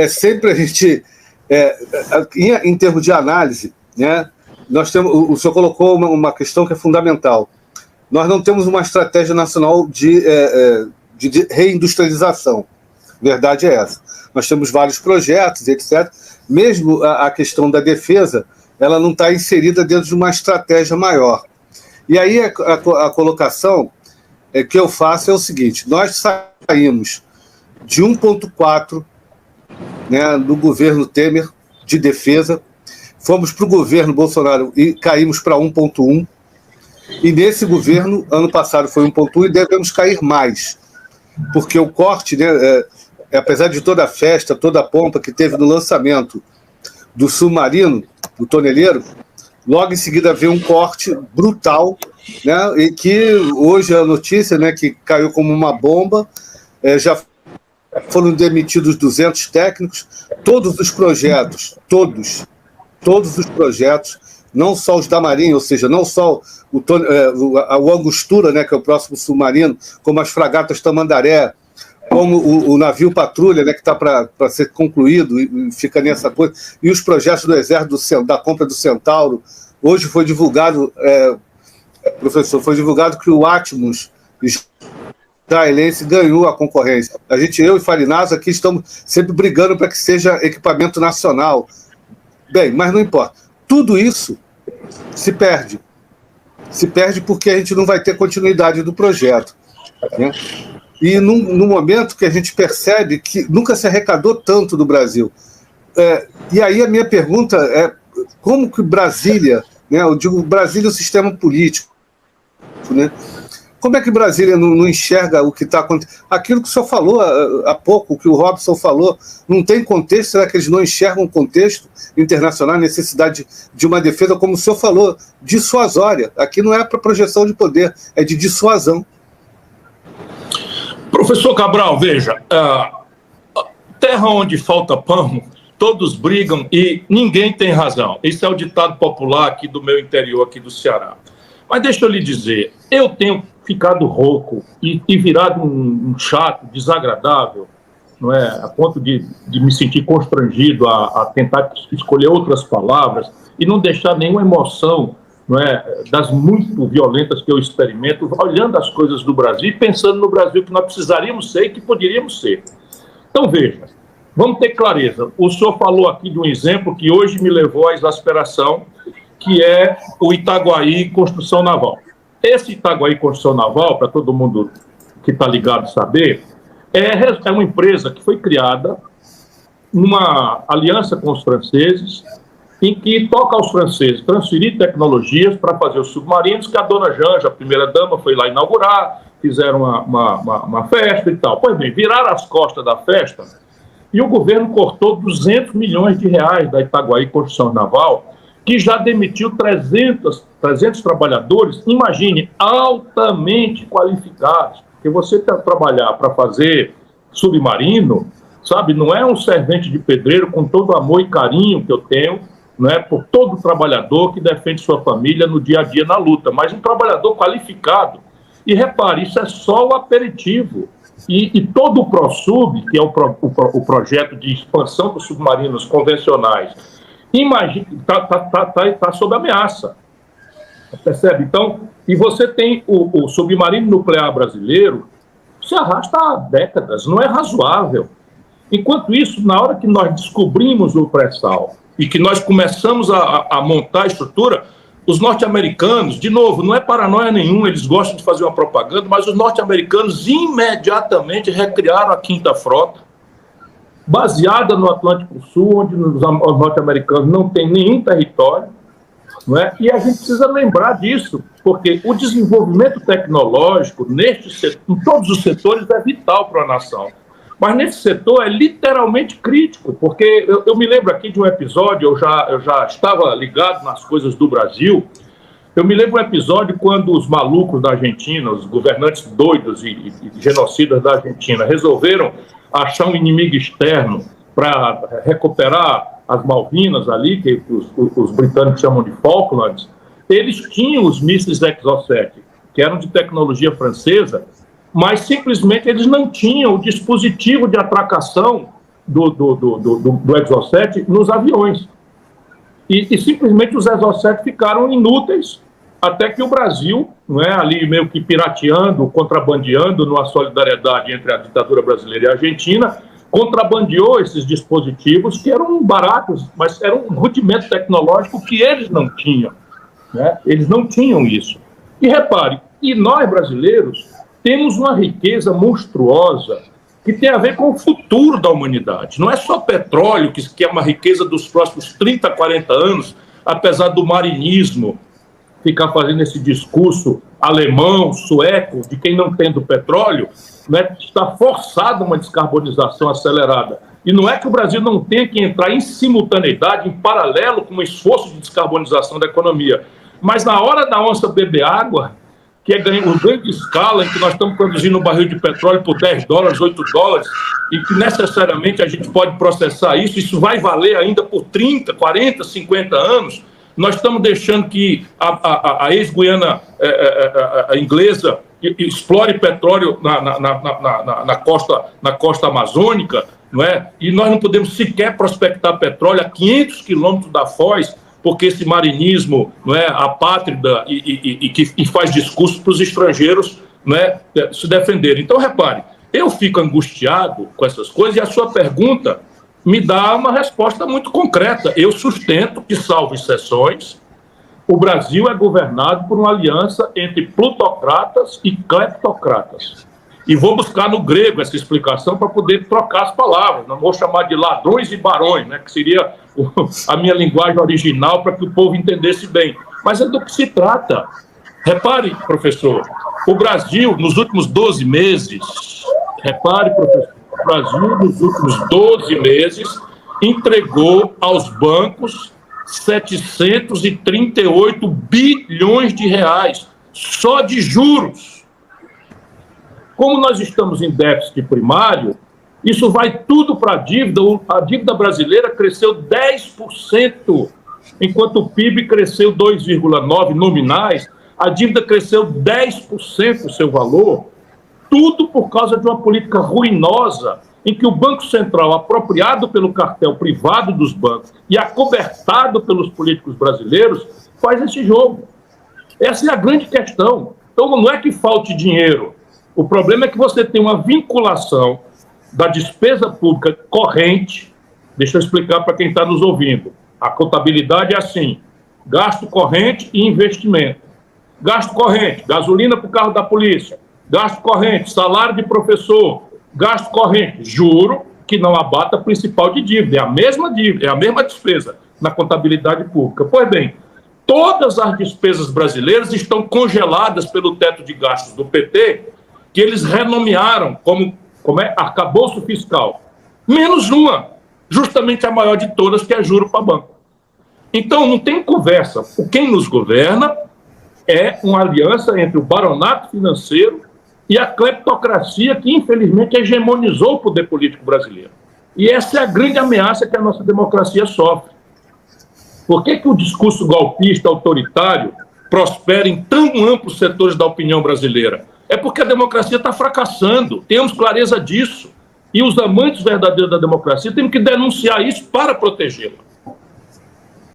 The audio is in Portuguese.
sempre a gente, em termos de análise, né, nós temos, o senhor colocou uma questão que é fundamental. Nós não temos uma estratégia nacional de reindustrialização. Verdade é essa. Nós temos vários projetos, etc. Mesmo a questão da defesa, ela não está inserida dentro de uma estratégia maior. E aí a colocação que eu faço é o seguinte: nós saímos de 1,4, né, no governo Temer, de defesa, fomos para o governo Bolsonaro e caímos para 1,1, e nesse governo, ano passado foi 1,1 e devemos cair mais, porque o corte, né, apesar de toda a festa, toda a pompa que teve no lançamento do submarino, do toneleiro, logo em seguida veio um corte brutal, né, e que hoje a notícia, né, que caiu como uma bomba, já foram demitidos 200 técnicos, todos os projetos, todos os projetos, não só os da Marinha, ou seja, não só o Angostura, né, que é o próximo submarino, como as fragatas Tamandaré, como o navio patrulha, né, que está para ser concluído e fica nessa coisa, e os projetos do Exército, da compra do Centauro. Hoje foi divulgado, professor, que o Atmos israelense ganhou a concorrência. Eu e Farinaz aqui estamos sempre brigando para que seja equipamento nacional. Bem, mas não importa. Tudo isso se perde. Se perde porque a gente não vai ter continuidade do projeto, né? E no momento que a gente percebe que nunca se arrecadou tanto do Brasil. E aí a minha pergunta é: como que Brasília, né, eu digo Brasília é o sistema político, né? Como é que Brasília não enxerga o que está acontecendo? Aquilo que o senhor falou há pouco, o que o Robson falou, não tem contexto? Será que eles não enxergam o contexto internacional, a necessidade de uma defesa, como o senhor falou, dissuasória? Aqui não é para projeção de poder, é de dissuasão. Professor Cabral, veja, terra onde falta pão, todos brigam e ninguém tem razão. Esse é o ditado popular aqui do meu interior, aqui do Ceará. Mas deixa eu lhe dizer, eu tenho ficado rouco e virado um chato, desagradável, não é? A ponto de me sentir constrangido a tentar escolher outras palavras e não deixar nenhuma emoção, não é, das muito violentas que eu experimento, olhando as coisas do Brasil e pensando no Brasil que nós precisaríamos ser e que poderíamos ser. Então, veja, vamos ter clareza. O senhor falou aqui de um exemplo que hoje me levou à exasperação, que é o Itaguaí Construção Naval. Esse Itaguaí Construção Naval, para todo mundo que está ligado saber, é uma empresa que foi criada numa aliança com os franceses, em que toca aos franceses transferir tecnologias para fazer os submarinos, que a dona Janja, a primeira-dama, foi lá inaugurar, fizeram uma festa e tal. Pois bem, viraram as costas da festa e o governo cortou 200 milhões de reais da Itaguaí Construção Naval, que já demitiu 300 trabalhadores, imagine, altamente qualificados. Porque você trabalhar para fazer submarino, sabe, não é um servente de pedreiro com todo o amor e carinho que eu tenho, não é, por todo trabalhador que defende sua família no dia a dia na luta, mas um trabalhador qualificado. E repare, isso é só o aperitivo. E todo o ProSub, que é o projeto de expansão dos submarinos convencionais, imagina, está sob ameaça. Percebe? Então, e você tem o submarino nuclear brasileiro, se arrasta há décadas, não é razoável. Enquanto isso, na hora que nós descobrimos o pré-sal e que nós começamos a montar a estrutura, os norte-americanos, de novo, não é paranoia nenhuma, eles gostam de fazer uma propaganda, mas os norte-americanos imediatamente recriaram a Quinta Frota, baseada no Atlântico Sul, onde os norte-americanos não têm nenhum território, não é? E a gente precisa lembrar disso, porque o desenvolvimento tecnológico em todos os setores é vital para a nação. Mas nesse setor é literalmente crítico, porque eu me lembro aqui de um episódio, eu já estava ligado nas coisas do Brasil, eu me lembro de um episódio quando os malucos da Argentina, os governantes doidos e genocidas da Argentina, resolveram achar um inimigo externo para recuperar as Malvinas ali, que os britânicos chamam de Falklands. Eles tinham os mísseis Exocet, que eram de tecnologia francesa, mas simplesmente eles não tinham o dispositivo de atracação do Exocet nos aviões. E simplesmente os Exocet ficaram inúteis até que o Brasil, não é, ali meio que pirateando, contrabandeando numa solidariedade entre a ditadura brasileira e a Argentina, contrabandeou esses dispositivos que eram baratos, mas era um rudimento tecnológico que eles não tinham. Né? Eles não tinham isso. E repare, e nós brasileiros temos uma riqueza monstruosa que tem a ver com o futuro da humanidade. Não é só petróleo, que é uma riqueza dos próximos 30, 40 anos, apesar do marinismo ficar fazendo esse discurso alemão, sueco, de quem não tem do petróleo, né, está forçada uma descarbonização acelerada. E não é que o Brasil não tenha que entrar em simultaneidade, em paralelo com o esforço de descarbonização da economia. Mas na hora da onça beber água, que é o ganho de escala, em que nós estamos produzindo um barril de petróleo por $10, $8, e que necessariamente a gente pode processar isso vai valer ainda por 30, 40, 50 anos, nós estamos deixando que a ex-Guiana inglesa explore petróleo na costa amazônica, não é? E nós não podemos sequer prospectar petróleo a 500 quilômetros da Foz, porque esse marinismo, não é, apátrida e que faz discurso para os estrangeiros, não é, se defenderem. Então, repare, eu fico angustiado com essas coisas e a sua pergunta me dá uma resposta muito concreta. Eu sustento que, salvo exceções, o Brasil é governado por uma aliança entre plutocratas e cleptocratas. E vou buscar no grego essa explicação para poder trocar as palavras. Não vou chamar de ladrões e barões, né, que seria a minha linguagem original para que o povo entendesse bem. Mas é do que se trata. Repare, professor, o Brasil, nos últimos 12 meses, o Brasil, nos últimos 12 meses, entregou aos bancos 738 bilhões de reais, só de juros. Como nós estamos em déficit primário, isso vai tudo para a dívida. A dívida brasileira cresceu 10%, enquanto o PIB cresceu 2,9% nominais, a dívida cresceu 10% o seu valor, tudo por causa de uma política ruinosa, em que o Banco Central, apropriado pelo cartel privado dos bancos e acobertado pelos políticos brasileiros, faz esse jogo. Essa é a grande questão. Então, não é que falte dinheiro. O problema é que você tem uma vinculação da despesa pública corrente. Deixa eu explicar para quem está nos ouvindo. A contabilidade é assim: gasto corrente e investimento. Gasto corrente, gasolina para o carro da polícia. Gasto corrente, salário de professor. Gasto corrente, juro, que não abata a principal de dívida. É a mesma dívida, é a mesma despesa na contabilidade pública. Pois bem, todas as despesas brasileiras estão congeladas pelo teto de gastos do PT, que eles renomearam como arcabouço fiscal. Menos uma, justamente a maior de todas, que é juro para banco. Então, não tem conversa. Quem nos governa é uma aliança entre o baronato financeiro e a cleptocracia que, infelizmente, hegemonizou o poder político brasileiro. E essa é a grande ameaça que a nossa democracia sofre. Por que o discurso golpista, autoritário, prospera em tão amplos setores da opinião brasileira? É porque a democracia está fracassando, temos clareza disso. E os amantes verdadeiros da democracia têm que denunciar isso para protegê-la.